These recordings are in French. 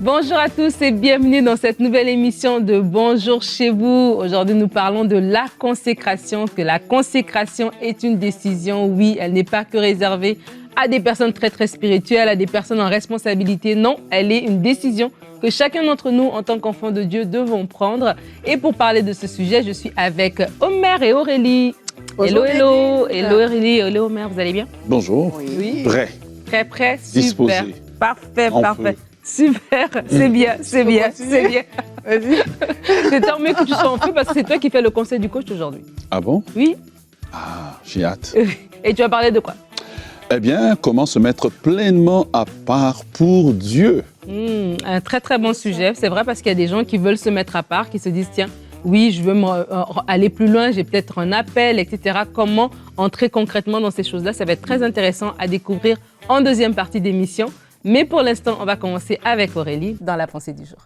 Bonjour à tous et bienvenue dans cette nouvelle émission de Bonjour chez vous. Aujourd'hui, nous parlons de la consécration, que la consécration est une décision. Oui, elle n'est pas que réservée à des personnes très spirituelles, à des personnes en responsabilité. Non, elle est une décision que chacun d'entre nous, en tant qu'enfants de Dieu, devons prendre. Et pour parler de ce sujet, je suis avec Omer et Aurélie. Bonjour, hello Aurélie, hello Omer, vous allez bien? Bonjour. Oui. Prêt. Prêt, super. Disposé. Parfait. Feu. Super, c'est bien. Vas-y. C'est tant mieux que tu sois en feu parce que c'est toi qui fais le conseil du coach aujourd'hui. Ah bon? Oui. Ah, j'ai hâte. Et tu vas parler de quoi? Eh bien, comment se mettre pleinement à part pour Dieu? Un très bon sujet. C'est vrai parce qu'il y a des gens qui veulent se mettre à part, qui se disent tiens, oui, je veux aller plus loin, j'ai peut-être un appel, etc. Comment entrer concrètement dans ces choses-là? Ça va être très intéressant à découvrir en deuxième partie d'émission. Mais pour l'instant, on va commencer avec Aurélie dans la pensée du jour.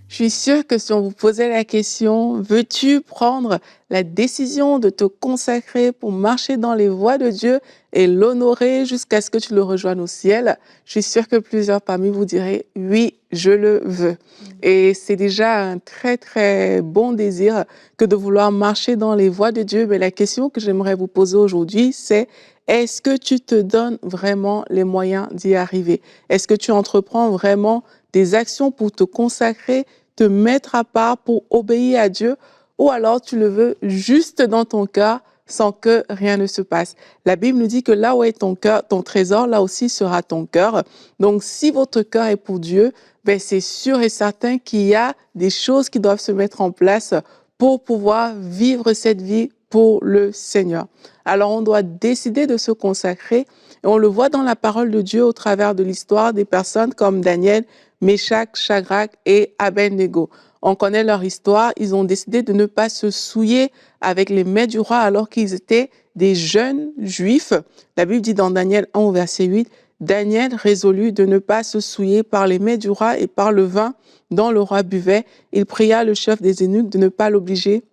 Je suis sûre que si on vous posait la question, veux-tu prendre la décision de te consacrer pour marcher dans les voies de Dieu et l'honorer jusqu'à ce que tu le rejoignes au ciel? Je suis sûre que plusieurs parmi vous diraient oui, je le veux. Et c'est déjà un très bon désir que de vouloir marcher dans les voies de Dieu. Mais la question que j'aimerais vous poser aujourd'hui, c'est est-ce que tu te donnes vraiment les moyens d'y arriver? Est-ce que tu entreprends vraiment des actions pour te consacrer, te mettre à part pour obéir à Dieu, ou alors tu le veux juste dans ton cœur sans que rien ne se passe. La Bible nous dit que là où est ton cœur, ton trésor, là aussi sera ton cœur. Donc si votre cœur est pour Dieu, c'est sûr et certain qu'il y a des choses qui doivent se mettre en place pour pouvoir vivre cette vie pour le Seigneur. Alors on doit décider de se consacrer et on le voit dans la parole de Dieu au travers de l'histoire des personnes comme Daniel, Méshach, Shadrach et Abednego. On connaît leur histoire. Ils ont décidé de ne pas se souiller avec les mets du roi alors qu'ils étaient des jeunes juifs. La Bible dit dans Daniel 1 au verset 8, Daniel résolut de ne pas se souiller par les mets du roi et par le vin dont le roi buvait. Il pria le chef des eunuques de ne pas l'obliger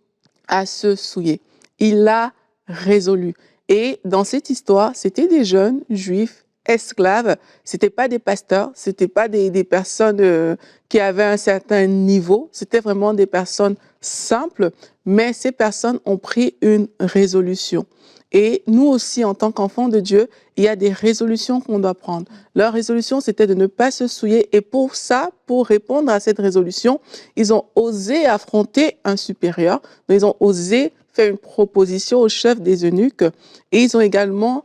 à se souiller. Il l'a résolu. Et dans cette histoire, c'était des jeunes juifs esclaves, c'était pas des pasteurs, c'était pas des personnes qui avaient un certain niveau, c'était vraiment des personnes simples, mais ces personnes ont pris une résolution. Et nous aussi, en tant qu'enfants de Dieu, il y a des résolutions qu'on doit prendre. Leur résolution, c'était de ne pas se souiller. Et pour ça, pour répondre à cette résolution, ils ont osé affronter un supérieur. Ils ont osé faire une proposition au chef des eunuques. Et ils ont également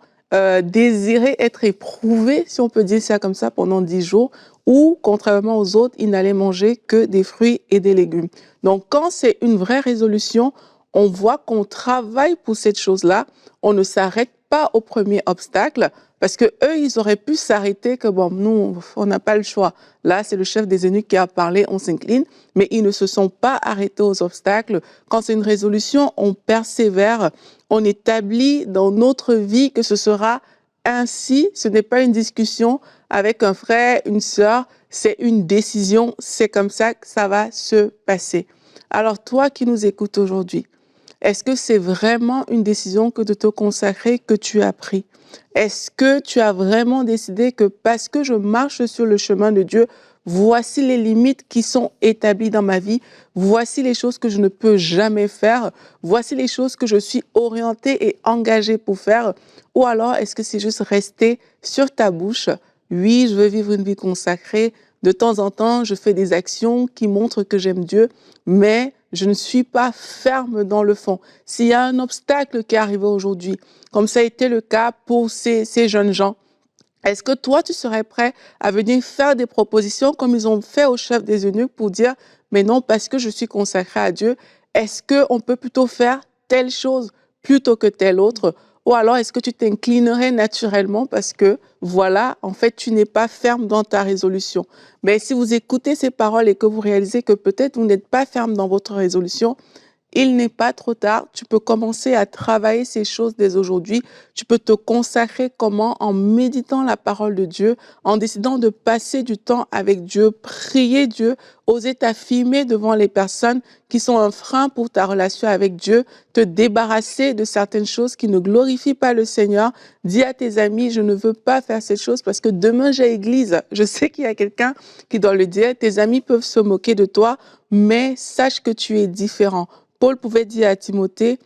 désiré être éprouvés, si on peut dire ça comme ça, pendant 10 jours, où, contrairement aux autres, ils n'allaient manger que des fruits et des légumes. Donc, quand c'est une vraie résolution, on voit qu'on travaille pour cette chose-là. On ne s'arrête pas au premier obstacle parce que eux, ils auraient pu s'arrêter que bon, nous, on n'a pas le choix. Là, c'est le chef des eunuques qui a parlé, on s'incline, mais ils ne se sont pas arrêtés aux obstacles. Quand c'est une résolution, on persévère, on établit dans notre vie que ce sera ainsi. Ce n'est pas une discussion avec un frère, une sœur, c'est une décision. C'est comme ça que ça va se passer. Alors toi qui nous écoutes aujourd'hui, est-ce que c'est vraiment une décision que de te consacrer que tu as pris? Est-ce que tu as vraiment décidé que parce que je marche sur le chemin de Dieu, voici les limites qui sont établies dans ma vie, voici les choses que je ne peux jamais faire, voici les choses que je suis orientée et engagée pour faire? Ou alors est-ce que c'est juste rester sur ta bouche? Oui, je veux vivre une vie consacrée. De temps en temps, je fais des actions qui montrent que j'aime Dieu, mais je ne suis pas ferme dans le fond. S'il y a un obstacle qui est arrivé aujourd'hui, comme ça a été le cas pour ces jeunes gens, est-ce que toi, tu serais prêt à venir faire des propositions comme ils ont fait au chef des eunuques pour dire « mais non, parce que je suis consacré à Dieu, est-ce qu'on peut plutôt faire telle chose plutôt que telle autre ?» Ou alors, est-ce que tu t'inclinerais naturellement parce que, voilà, en fait, tu n'es pas ferme dans ta résolution. Mais si vous écoutez ces paroles et que vous réalisez que peut-être vous n'êtes pas ferme dans votre résolution, il n'est pas trop tard. Tu peux commencer à travailler ces choses dès aujourd'hui. Tu peux te consacrer comment? En méditant la parole de Dieu, en décidant de passer du temps avec Dieu, prier Dieu, oser t'affirmer devant les personnes qui sont un frein pour ta relation avec Dieu, te débarrasser de certaines choses qui ne glorifient pas le Seigneur. Dis à tes amis, je ne veux pas faire cette chose parce que demain j'ai église. Je sais qu'il y a quelqu'un qui doit le dire. Tes amis peuvent se moquer de toi, mais sache que tu es différent. Paul pouvait dire à Timothée,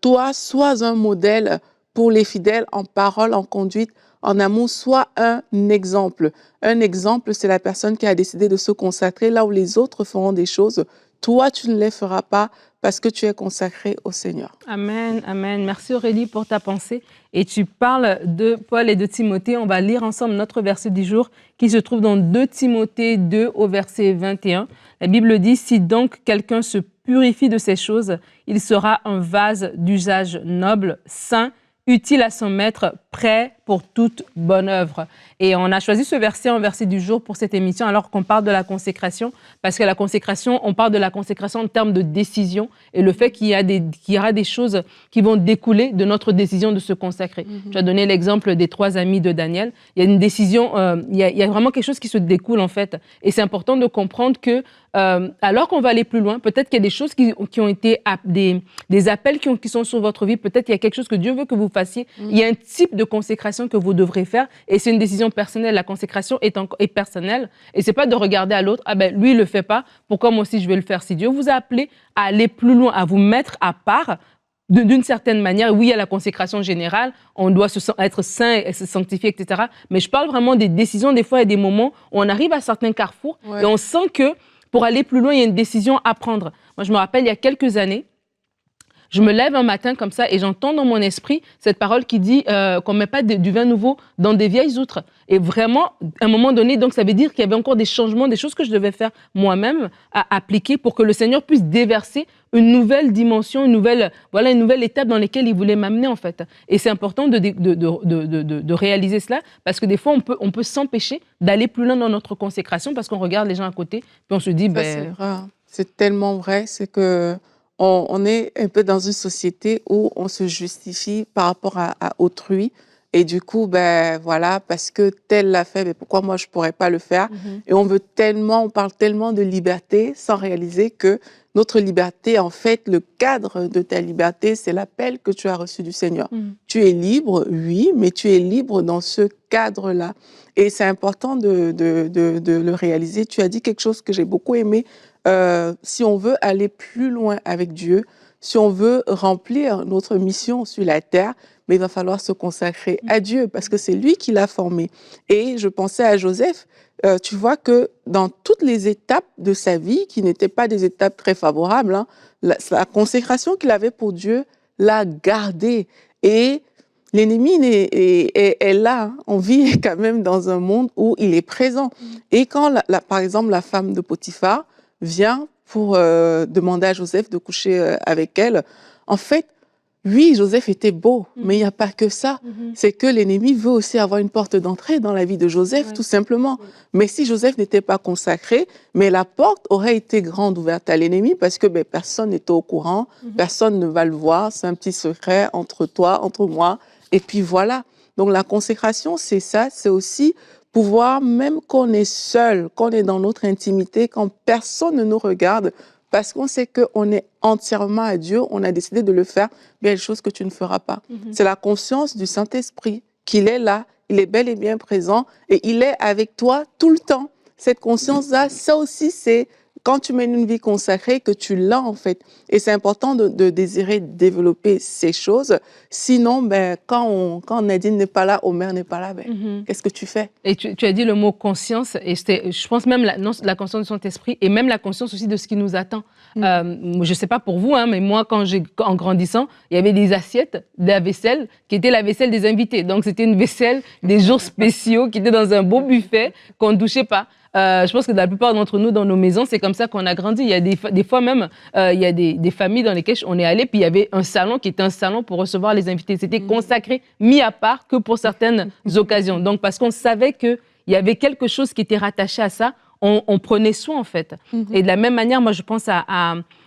toi, sois un modèle pour les fidèles en parole, en conduite, en amour, sois un exemple. Un exemple, c'est la personne qui a décidé de se consacrer là où les autres feront des choses. Toi, tu ne les feras pas parce que tu es consacré au Seigneur. Amen, amen. Merci Aurélie pour ta pensée. Et tu parles de Paul et de Timothée. On va lire ensemble notre verset du jour qui se trouve dans 2 Timothée 2 au verset 21. La Bible dit, « Si donc quelqu'un se purifie de ces choses, il sera un vase d'usage noble, saint, utile à son maître, prêt pour toute bonne œuvre. » Et on a choisi ce verset en verset du jour pour cette émission alors qu'on parle de la consécration, parce que la consécration, on parle de la consécration en termes de décision et le fait qu'il y aura des choses qui vont découler de notre décision de se consacrer. Tu as donné l'exemple des 3 amis de Daniel. Il y a une décision, il y a vraiment quelque chose qui se découle en fait. Et c'est important de comprendre que alors qu'on va aller plus loin, peut-être qu'il y a des choses qui ont été des appels qui sont sur votre vie, peut-être qu'il y a quelque chose que Dieu veut que vous fassiez. Il y a un type de consécration que vous devrez faire et c'est une décision personnelle. La consécration est personnelle et c'est pas de regarder à l'autre, ah ben lui il le fait pas, pourquoi moi aussi je vais le faire? Si Dieu vous a appelé à aller plus loin, à vous mettre à part, d'une certaine manière, oui, il y a la consécration générale, on doit être saint et se sanctifier, etc. Mais je parle vraiment des décisions, des fois il y a des moments où on arrive à certains carrefours et on sent que pour aller plus loin, il y a une décision à prendre. Moi, je me rappelle, il y a quelques années, je me lève un matin comme ça et j'entends dans mon esprit cette parole qui dit qu'on ne met pas du vin nouveau dans des vieilles outres. Et vraiment, à un moment donné, donc ça veut dire qu'il y avait encore des changements, des choses que je devais faire moi-même à appliquer pour que le Seigneur puisse déverser une nouvelle dimension, une nouvelle étape dans laquelle il voulait m'amener en fait. Et c'est important de réaliser cela parce que des fois, on peut s'empêcher d'aller plus loin dans notre consécration parce qu'on regarde les gens à côté puis on se dit... C'est vrai. C'est tellement vrai, c'est que on est un peu dans une société où on se justifie par rapport à autrui. Et du coup, voilà, parce que tel l'a fait, mais pourquoi moi je pourrais pas le faire? Et on parle tellement de liberté sans réaliser que notre liberté, en fait, le cadre de ta liberté, c'est l'appel que tu as reçu du Seigneur. Tu es libre, oui, mais tu es libre dans ce cadre-là. Et c'est important de le réaliser. Tu as dit quelque chose que j'ai beaucoup aimé. Si on veut aller plus loin avec Dieu, si on veut remplir notre mission sur la terre, mais il va falloir se consacrer à Dieu parce que c'est lui qui l'a formé. Et je pensais à Joseph, tu vois que dans toutes les étapes de sa vie, qui n'étaient pas des étapes très favorables, hein, la consécration qu'il avait pour Dieu l'a gardé. Et l'ennemi est là, hein. On vit quand même dans un monde où il est présent. Et quand, par exemple, la femme de Potiphar vient pour demander à Joseph de coucher avec elle, en fait, oui, Joseph était beau, mais il n'y a pas que ça. C'est que l'ennemi veut aussi avoir une porte d'entrée dans la vie de Joseph, tout simplement. Mais si Joseph n'était pas consacré, mais la porte aurait été grande ouverte à l'ennemi parce que personne n'était au courant, personne ne va le voir, c'est un petit secret entre toi, entre moi, et puis voilà. Donc la consécration, c'est ça, c'est aussi pouvoir, même qu'on est seul, qu'on est dans notre intimité, quand personne ne nous regarde, parce qu'on sait qu'on est entièrement à Dieu, on a décidé de le faire, mais il y a des choses que tu ne feras pas. C'est la conscience du Saint-Esprit, qu'il est là, il est bel et bien présent, et il est avec toi tout le temps. Cette conscience-là, ça aussi, c'est quand tu mènes une vie consacrée, que tu l'as en fait. Et c'est important de désirer développer ces choses. Sinon, quand Nadine n'est pas là, Omer n'est pas là, qu'est-ce que tu fais? Et tu as dit le mot conscience, et je pense même la conscience de son esprit, et même la conscience aussi de ce qui nous attend. Je ne sais pas pour vous, hein, mais moi, en grandissant, il y avait des assiettes, de la vaisselle, qui était la vaisselle des invités. Donc, c'était une vaisselle des jours spéciaux, qui était dans un beau buffet, qu'on ne touchait pas. Je pense que la plupart d'entre nous, dans nos maisons, c'est comme ça qu'on a grandi. Il y a des fois même, il y a des familles dans lesquelles on est allé, puis il y avait un salon qui était un salon pour recevoir les invités. C'était consacré, mis à part que pour certaines occasions. Donc, parce qu'on savait qu'il y avait quelque chose qui était rattaché à ça, on prenait soin, en fait. Et de la même manière, moi, je pense à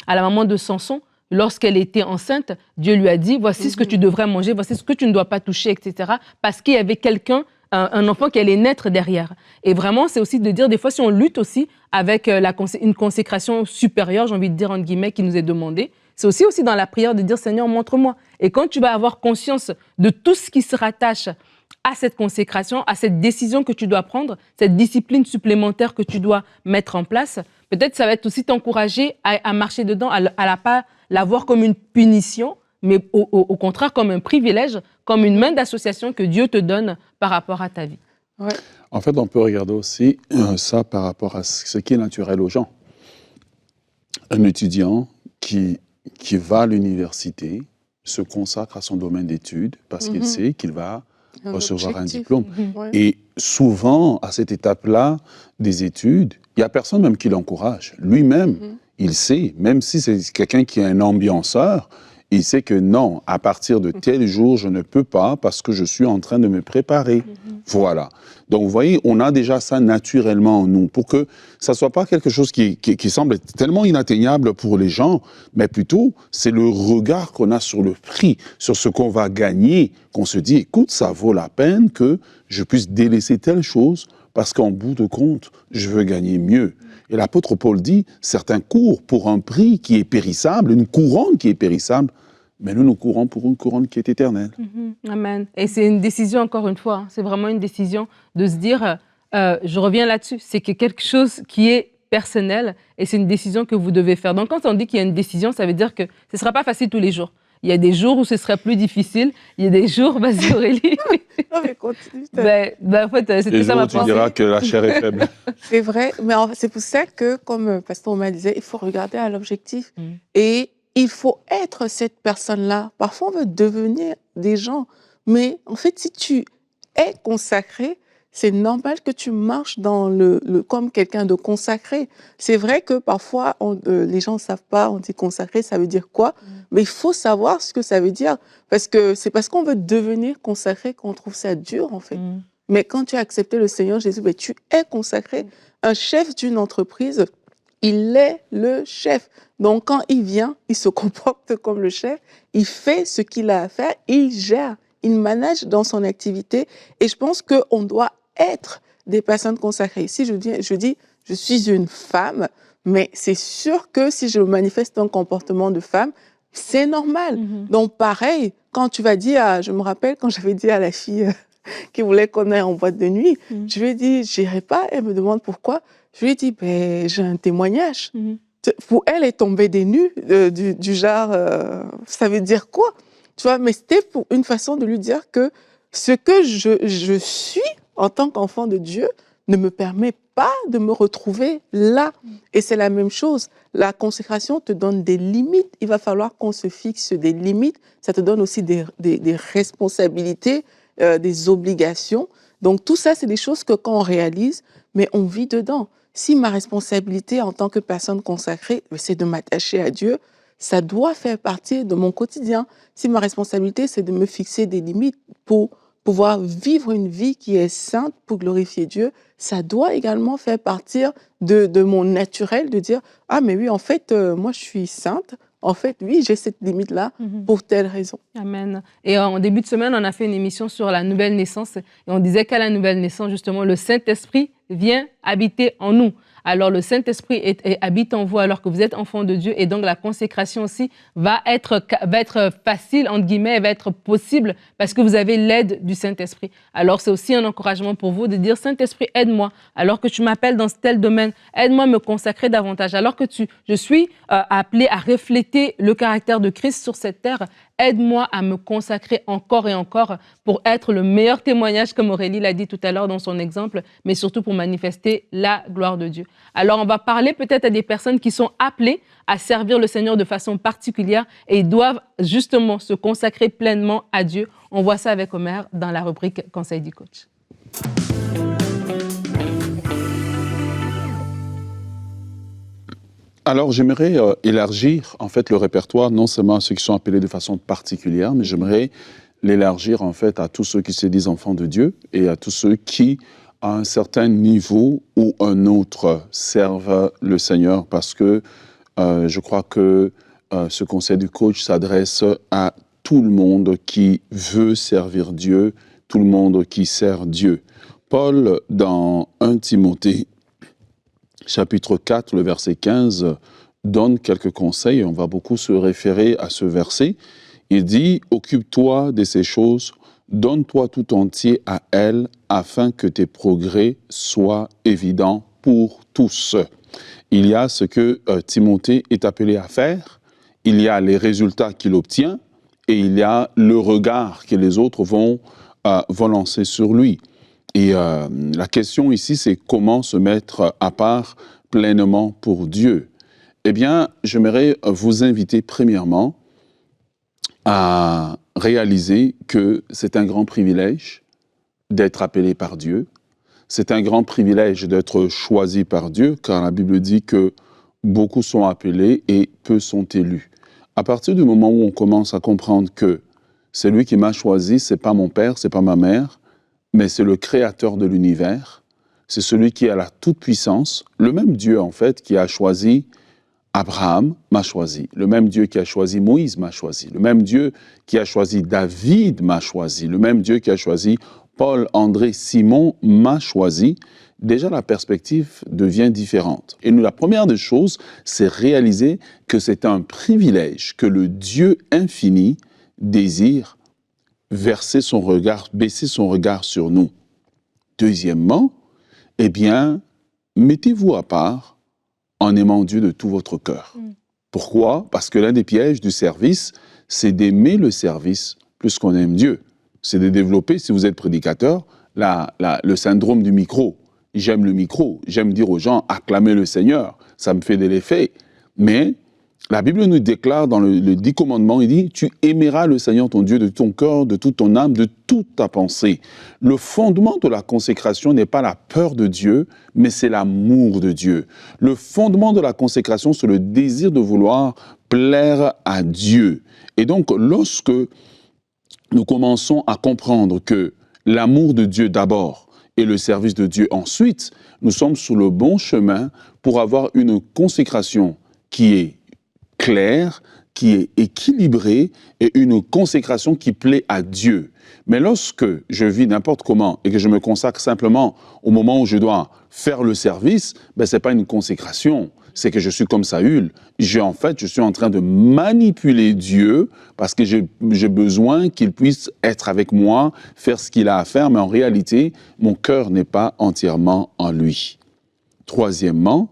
la maman de Samson. Lorsqu'elle était enceinte, Dieu lui a dit, voici ce que tu devrais manger, voici ce que tu ne dois pas toucher, etc. Parce qu'il y avait quelqu'un, un enfant qui allait naître derrière. Et vraiment, c'est aussi de dire, des fois, si on lutte aussi avec une consécration supérieure, j'ai envie de dire, entre guillemets, qui nous est demandée, c'est aussi dans la prière de dire, Seigneur, montre-moi. Et quand tu vas avoir conscience de tout ce qui se rattache à cette consécration, à cette décision que tu dois prendre, cette discipline supplémentaire que tu dois mettre en place, peut-être ça va être aussi t'encourager à marcher dedans, à la pas la voir comme une punition, mais au contraire comme un privilège, comme une main d'association que Dieu te donne par rapport à ta vie. Ouais. En fait, on peut regarder aussi ça par rapport à ce qui est naturel aux gens. Un étudiant qui va à l'université se consacre à son domaine d'études parce qu'il sait qu'il va recevoir un diplôme. Ouais. Et souvent, à cette étape-là des études, il n'y a personne même qui l'encourage. Lui-même, il sait, même si c'est quelqu'un qui est un ambianceur, il sait que non, à partir de tel jour, je ne peux pas parce que je suis en train de me préparer. Voilà. Donc, vous voyez, on a déjà ça naturellement en nous pour que ça ne soit pas quelque chose qui semble tellement inatteignable pour les gens, mais plutôt, c'est le regard qu'on a sur le prix, sur ce qu'on va gagner, qu'on se dit, écoute, ça vaut la peine que je puisse délaisser telle chose parce qu'en bout de compte, je veux gagner mieux. Et l'apôtre Paul dit, certains courent pour un prix qui est périssable, une couronne qui est périssable, mais nous courons pour une couronne qui est éternelle. Amen. Et c'est une décision, encore une fois, c'est vraiment une décision de se dire, je reviens là-dessus, c'est quelque chose qui est personnel et c'est une décision que vous devez faire. Donc quand on dit qu'il y a une décision, ça veut dire que ce ne sera pas facile tous les jours. Il y a des jours où ce serait plus difficile. Il y a des jours, vas-y Aurélie. Non, mais continue. En fait, c'était ça ma pensée. Tu diras que la chair est faible. C'est vrai, mais c'est pour ça que, comme Pasteur Omar disait, il faut regarder à l'objectif. Et il faut être cette personne-là. Parfois, on veut devenir des gens. Mais en fait, si tu es consacré, c'est normal que tu marches dans comme quelqu'un de consacré. C'est vrai que parfois, les gens ne savent pas, on dit consacré, ça veut dire quoi? Mais il faut savoir ce que ça veut dire. Parce que c'est parce qu'on veut devenir consacré qu'on trouve ça dur, en fait. Mais quand tu as accepté le Seigneur Jésus, ben, tu es consacré. Un chef d'une entreprise, il est le chef. Donc, quand il vient, il se comporte comme le chef, il fait ce qu'il a à faire, il gère, il manage dans son activité. Et je pense qu'on doit être des personnes consacrées. Si je dis, je suis une femme, mais c'est sûr que si je manifeste un comportement de femme, c'est normal. Donc, pareil, quand tu vas dire, je me rappelle quand j'avais dit à la fille qui voulait qu'on aille en boîte de nuit, je lui ai dit, j'irai pas. Elle me demande pourquoi. Je lui ai dit, ben, j'ai un témoignage. Pour elle, est tombée des nues, du genre, ça veut dire quoi? Tu vois, mais c'était pour une façon de lui dire que ce que je suis en tant qu'enfant de Dieu ne me permet pas de me retrouver là. Et c'est la même chose. La consécration te donne des limites. Il va falloir qu'on se fixe des limites. Ça te donne aussi des responsabilités, des obligations. Donc tout ça, c'est des choses que quand on réalise, mais on vit dedans. Si ma responsabilité en tant que personne consacrée, c'est de m'attacher à Dieu, ça doit faire partie de mon quotidien. Si ma responsabilité, c'est de me fixer des limites pour pouvoir vivre une vie qui est sainte pour glorifier Dieu, ça doit également faire partie de mon naturel de dire « Ah, mais oui, en fait, moi, je suis sainte. En fait, oui, j'ai cette limite-là pour telle raison. » Amen. Et en début de semaine, on a fait une émission sur la nouvelle naissance et on disait qu'à la nouvelle naissance, justement, le Saint-Esprit vient habiter en nous. Alors, le Saint-Esprit habite en vous alors que vous êtes enfant de Dieu et donc la consécration aussi va être facile, entre guillemets, elle va être possible parce que vous avez l'aide du Saint-Esprit. Alors, c'est aussi un encouragement pour vous de dire « Saint-Esprit, aide-moi. Alors que tu m'appelles dans tel domaine, aide-moi à me consacrer davantage. Alors que je suis appelé à refléter le caractère de Christ sur cette terre, aide-moi à me consacrer encore et encore pour être le meilleur témoignage, comme Aurélie l'a dit tout à l'heure dans son exemple, mais surtout pour manifester la gloire de Dieu. » Alors, on va parler peut-être à des personnes qui sont appelées à servir le Seigneur de façon particulière et ils doivent justement se consacrer pleinement à Dieu. On voit ça avec Omer dans la rubrique Conseil du coach. Alors, j'aimerais élargir en fait le répertoire, non seulement à ceux qui sont appelés de façon particulière, mais j'aimerais l'élargir en fait à tous ceux qui se disent enfants de Dieu et à tous ceux qui à un certain niveau ou un autre servent le Seigneur, parce que je crois que ce conseil du coach s'adresse à tout le monde qui veut servir Dieu, tout le monde qui sert Dieu. Paul, dans 1 Timothée, chapitre 4, le verset 15, donne quelques conseils. On va beaucoup se référer à ce verset. Il dit « Occupe-toi de ces choses, donne-toi tout entier à elles, afin que tes progrès soient évidents pour tous. » Il y a ce que Timothée est appelé à faire, il y a les résultats qu'il obtient, et il y a le regard que les autres vont lancer sur lui. Et la question ici, c'est comment se mettre à part pleinement pour Dieu. Eh bien, j'aimerais vous inviter premièrement à réaliser que c'est un grand privilège d'être appelé par Dieu. C'est un grand privilège d'être choisi par Dieu, car la Bible dit que beaucoup sont appelés et peu sont élus. À partir du moment où on commence à comprendre que c'est lui qui m'a choisi, c'est pas mon père, c'est pas ma mère, mais c'est le créateur de l'univers, c'est celui qui a la toute-puissance, le même Dieu en fait qui a choisi Abraham m'a choisi, le même Dieu qui a choisi Moïse m'a choisi, le même Dieu qui a choisi David m'a choisi, le même Dieu qui a choisi Paul, André, Simon m'a choisi. Déjà la perspective devient différente. Et nous, la première des choses, c'est réaliser que c'est un privilège que le Dieu infini désire verser son regard, baisser son regard sur nous. Deuxièmement, eh bien, mettez-vous à part en aimant Dieu de tout votre cœur. Pourquoi? Parce que l'un des pièges du service, c'est d'aimer le service plus qu'on aime Dieu. C'est de développer, si vous êtes prédicateur, le syndrome du micro. J'aime le micro, j'aime dire aux gens, acclamez le Seigneur, ça me fait de l'effet. Mais la Bible nous déclare dans le 10 commandements, il dit, tu aimeras le Seigneur ton Dieu de tout ton cœur, de toute ton âme, de toute ta pensée. Le fondement de la consécration n'est pas la peur de Dieu, mais c'est l'amour de Dieu. Le fondement de la consécration, c'est le désir de vouloir plaire à Dieu. Et donc, lorsque nous commençons à comprendre que l'amour de Dieu d'abord et le service de Dieu ensuite, nous sommes sur le bon chemin pour avoir une consécration qui est claire, qui est équilibrée et une consécration qui plaît à Dieu. Mais lorsque je vis n'importe comment et que je me consacre simplement au moment où je dois faire le service, ben ce n'est pas une consécration. C'est que je suis comme Saül. Je suis en train de manipuler Dieu parce que j'ai besoin qu'il puisse être avec moi, faire ce qu'il a à faire, mais en réalité, mon cœur n'est pas entièrement en lui. Troisièmement,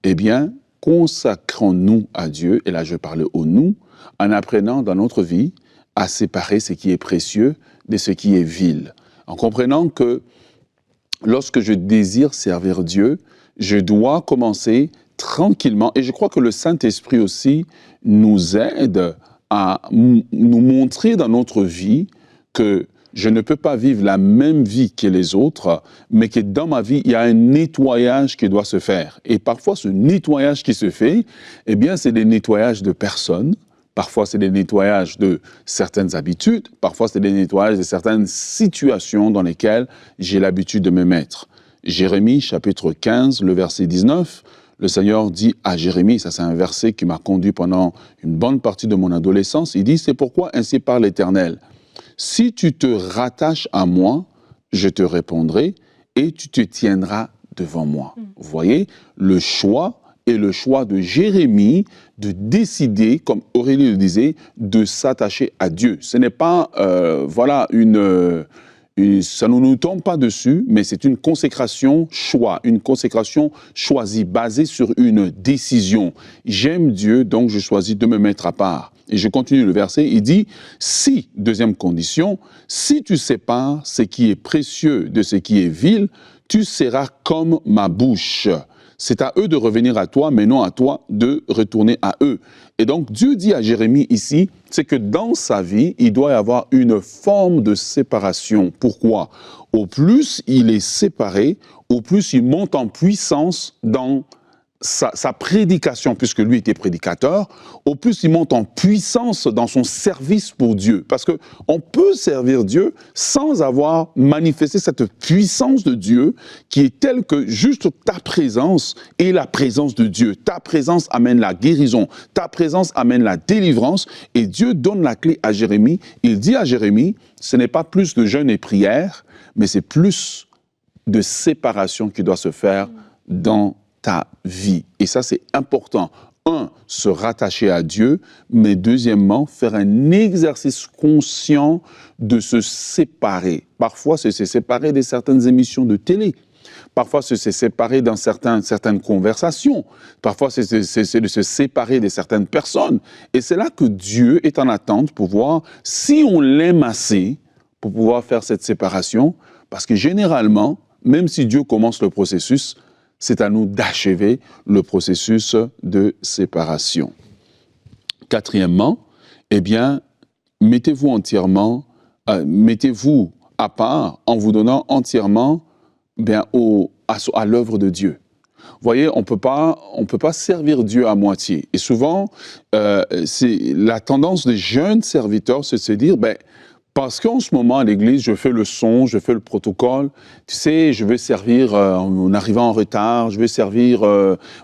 eh bien, consacrons-nous à Dieu, et là je parle au nous, en apprenant dans notre vie à séparer ce qui est précieux de ce qui est vil. En comprenant que lorsque je désire servir Dieu, je dois commencer tranquillement, et je crois que le Saint-Esprit aussi nous aide à nous montrer dans notre vie que je ne peux pas vivre la même vie que les autres, mais que dans ma vie, il y a un nettoyage qui doit se faire. Et parfois, ce nettoyage qui se fait, eh bien, c'est des nettoyages de personnes, parfois c'est des nettoyages de certaines habitudes, parfois c'est des nettoyages de certaines situations dans lesquelles j'ai l'habitude de me mettre. Jérémie, chapitre 15, le verset 19, le Seigneur dit à Jérémie, ça c'est un verset qui m'a conduit pendant une bonne partie de mon adolescence, il dit, c'est pourquoi ainsi parle l'Éternel. Si tu te rattaches à moi, je te répondrai et tu te tiendras devant moi. Vous voyez, le choix est le choix de Jérémie de décider, comme Aurélie le disait, de s'attacher à Dieu. Ce n'est pas, ça ne nous tombe pas dessus, mais c'est une consécration choix, une consécration choisie, basée sur une décision. J'aime Dieu, donc je choisis de me mettre à part. Et je continue le verset, il dit, si, deuxième condition, si tu sépares ce qui est précieux de ce qui est vil, tu seras comme ma bouche. C'est à eux de revenir à toi, mais non à toi de retourner à eux. Et donc Dieu dit à Jérémie ici, c'est que dans sa vie, il doit y avoir une forme de séparation. Pourquoi? Au plus il est séparé, au plus il monte en puissance dans sa prédication, puisque lui était prédicateur, au plus il monte en puissance dans son service pour Dieu. Parce qu'on peut servir Dieu sans avoir manifesté cette puissance de Dieu qui est telle que juste ta présence est la présence de Dieu. Ta présence amène la guérison, ta présence amène la délivrance, et Dieu donne la clé à Jérémie. Il dit à Jérémie, ce n'est pas plus de jeûne et prière, mais c'est plus de séparation qui doit se faire dans ta vie. Et ça, c'est important. Un, se rattacher à Dieu, mais deuxièmement, faire un exercice conscient de se séparer. Parfois, c'est se séparer de certaines émissions de télé. Parfois, c'est se séparer dans certaines conversations. Parfois, c'est de se séparer de certaines personnes. Et c'est là que Dieu est en attente pour voir si on l'aime assez pour pouvoir faire cette séparation. Parce que généralement, même si Dieu commence le processus, c'est à nous d'achever le processus de séparation. Quatrièmement, eh bien, mettez-vous à part en vous donnant entièrement à l'œuvre de Dieu. Vous voyez, on peut pas servir Dieu à moitié. Et souvent, c'est la tendance des jeunes serviteurs, c'est de se dire, parce qu'en ce moment, à l'église, je fais le son, je fais le protocole. Tu sais, je vais servir en arrivant en retard, je vais servir...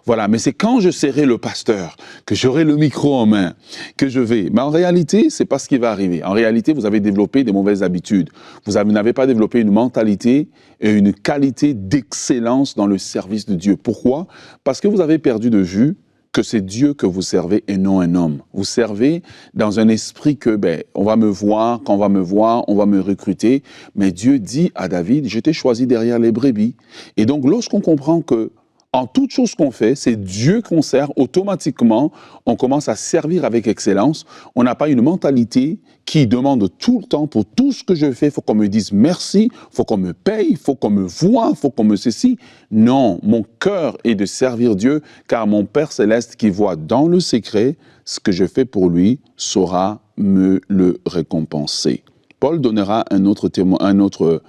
voilà, mais c'est quand je serai le pasteur, que j'aurai le micro en main, que je vais. Mais en réalité, c'est pas ce qui va arriver. En réalité, vous avez développé des mauvaises habitudes. Vous n'avez pas développé une mentalité et une qualité d'excellence dans le service de Dieu. Pourquoi? Parce que vous avez perdu de vue que c'est Dieu que vous servez et non un homme. Vous servez dans un esprit que, on va me voir, quand on va me voir, on va me recruter. Mais Dieu dit à David, je t'ai choisi derrière les brebis. Et donc, lorsqu'on comprend que en toute chose qu'on fait, c'est Dieu qu'on sert, automatiquement, on commence à servir avec excellence. On n'a pas une mentalité qui demande tout le temps, pour tout ce que je fais, il faut qu'on me dise merci, il faut qu'on me paye, il faut qu'on me voie, il faut qu'on me ceci. Non, mon cœur est de servir Dieu, car mon Père Céleste qui voit dans le secret ce que je fais pour lui saura me le récompenser. Paul donnera un autre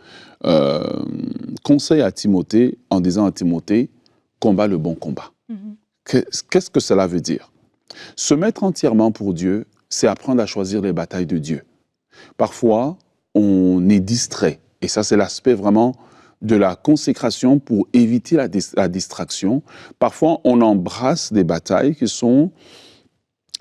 conseil à Timothée en disant à Timothée, combat le bon combat. Qu'est-ce que cela veut dire? Se mettre entièrement pour Dieu, c'est apprendre à choisir les batailles de Dieu. Parfois, on est distrait. Et ça, c'est l'aspect vraiment de la consécration pour éviter la distraction. Parfois, on embrasse des batailles qui sont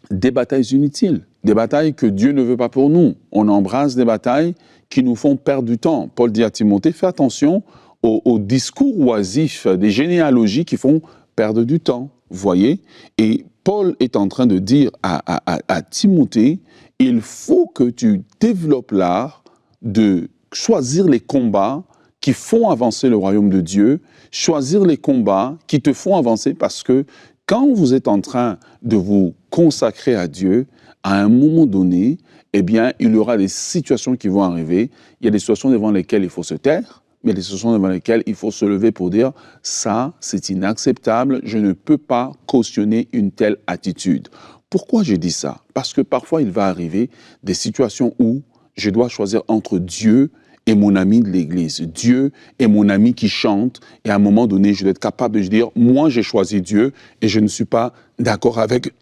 des batailles inutiles, des batailles que Dieu ne veut pas pour nous. On embrasse des batailles qui nous font perdre du temps. Paul dit à Timothée, fais attention aux discours oisifs, des généalogies qui font perdre du temps, voyez. Et Paul est en train de dire à Timothée, il faut que tu développes l'art de choisir les combats qui font avancer le royaume de Dieu, choisir les combats qui te font avancer, parce que quand vous êtes en train de vous consacrer à Dieu, à un moment donné, eh bien, il y aura des situations qui vont arriver. Il y a des situations devant lesquelles il faut se taire, mais des situations devant lesquelles il faut se lever pour dire « ça, c'est inacceptable, je ne peux pas cautionner une telle attitude ». Pourquoi je dis ça? Parce que parfois, il va arriver des situations où je dois choisir entre Dieu et mon ami de l'église, Dieu et mon ami qui chante, et à un moment donné, je dois être capable de dire « moi, j'ai choisi Dieu et je ne suis pas d'accord avec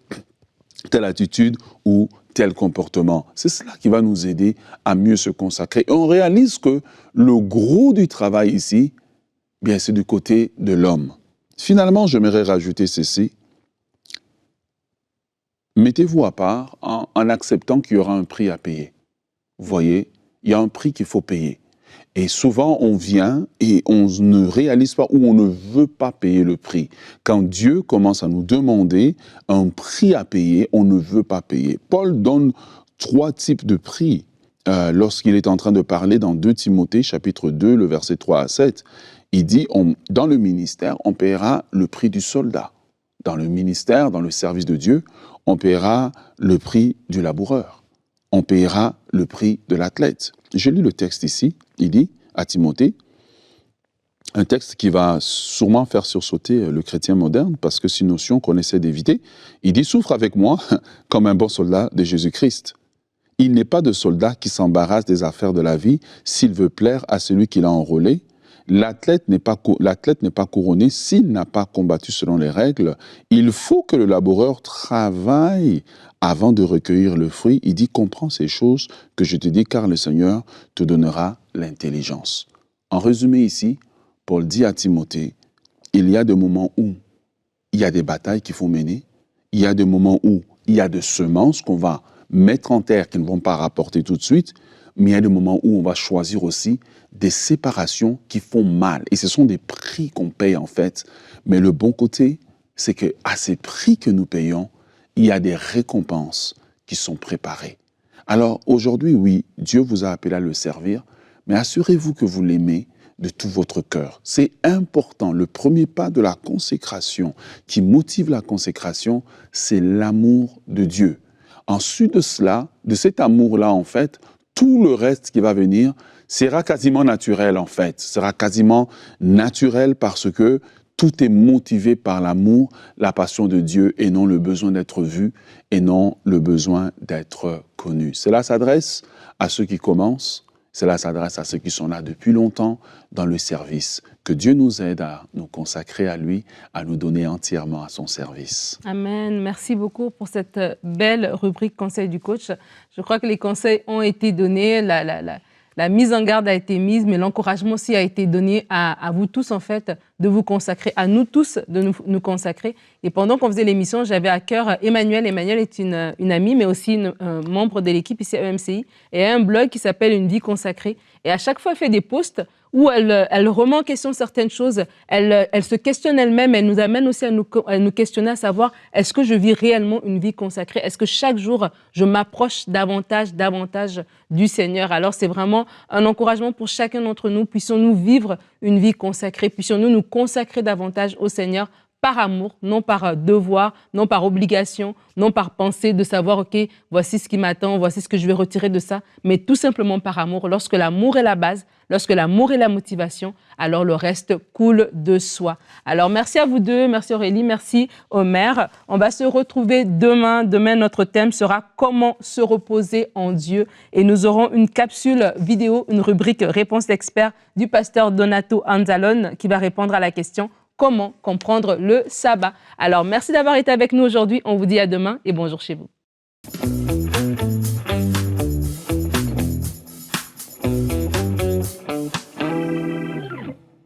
telle attitude ou tel comportement ». C'est cela qui va nous aider à mieux se consacrer. Et on réalise que le gros du travail ici, bien, c'est du côté de l'homme. Finalement, j'aimerais rajouter ceci. Mettez-vous à part en acceptant qu'il y aura un prix à payer. Vous voyez, il y a un prix qu'il faut payer. Et souvent, on vient et on ne réalise pas ou on ne veut pas payer le prix. Quand Dieu commence à nous demander un prix à payer, on ne veut pas payer. Paul donne 3 types de prix lorsqu'il est en train de parler dans 2 Timothée, chapitre 2, le verset 3 à 7. Il dit, dans le ministère, on paiera le prix du soldat. Dans le ministère, dans le service de Dieu, on paiera le prix du laboureur. On paiera le prix de l'athlète. Je lis le texte ici. Il dit à Timothée, un texte qui va sûrement faire sursauter le chrétien moderne, parce que c'est une notion qu'on essaie d'éviter. Il dit, souffre avec moi comme un bon soldat de Jésus-Christ. Il n'est pas de soldat qui s'embarrasse des affaires de la vie s'il veut plaire à celui qui l'a enrôlé. l'athlète n'est pas couronné s'il n'a pas combattu selon les règles. Il faut que le laboureur travaille avant de recueillir le fruit. Il dit, comprends ces choses que je te dis, car le Seigneur te donnera l'intelligence. En résumé ici, Paul dit à Timothée, il y a des moments où il y a des batailles qu'il faut mener, il y a des moments où il y a des semences qu'on va mettre en terre qui ne vont pas rapporter tout de suite, mais il y a des moments où on va choisir aussi des séparations qui font mal. Et ce sont des prix qu'on paye en fait. Mais le bon côté, c'est qu'à ces prix que nous payons, il y a des récompenses qui sont préparées. Alors aujourd'hui, oui, Dieu vous a appelé à le servir, mais assurez-vous que vous l'aimez de tout votre cœur. C'est important. Le premier pas de la consécration qui motive la consécration, c'est l'amour de Dieu. Ensuite de cela, de cet amour-là, en fait, tout le reste qui va venir sera quasiment naturel, en fait. Sera quasiment naturel parce que tout est motivé par l'amour, la passion de Dieu et non le besoin d'être vu et non le besoin d'être connu. Cela s'adresse à ceux qui commencent, cela s'adresse à ceux qui sont là depuis longtemps dans le service. Que Dieu nous aide à nous consacrer à lui, à nous donner entièrement à son service. Amen. Merci beaucoup pour cette belle rubrique Conseil du coach. Je crois que les conseils ont été donnés, la mise en garde a été mise, mais l'encouragement aussi a été donné à vous tous, en fait, de vous consacrer, à nous tous de nous consacrer. Et pendant qu'on faisait l'émission, j'avais à cœur Emmanuel. Emmanuel est une amie, mais aussi un membre de l'équipe ici à EMCI. Et elle a un blog qui s'appelle Une vie consacrée. Et à chaque fois, elle fait des posts où elle remet en question certaines choses. Elle se questionne elle-même. Elle nous amène aussi à nous questionner, à savoir, est-ce que je vis réellement une vie consacrée? Est-ce que chaque jour, je m'approche davantage du Seigneur? Alors, c'est vraiment un encouragement pour chacun d'entre nous. Puissions-nous vivre une vie consacrée? Puissions-nous nous consacrer davantage au Seigneur par amour, non par devoir, non par obligation, non par pensée de savoir, OK, voici ce qui m'attend, voici ce que je vais retirer de ça, mais tout simplement par amour. Lorsque l'amour est la base, lorsque l'amour est la motivation, alors le reste coule de soi. Alors, merci à vous deux, merci Aurélie, merci Omer. On va se retrouver demain. Demain, notre thème sera « Comment se reposer en Dieu ?» et nous aurons une capsule vidéo, une rubrique « Réponse d'expert » du pasteur Donato Anzalone qui va répondre à la question « Comment comprendre le sabbat ?» Alors, merci d'avoir été avec nous aujourd'hui. On vous dit à demain et bonjour chez vous.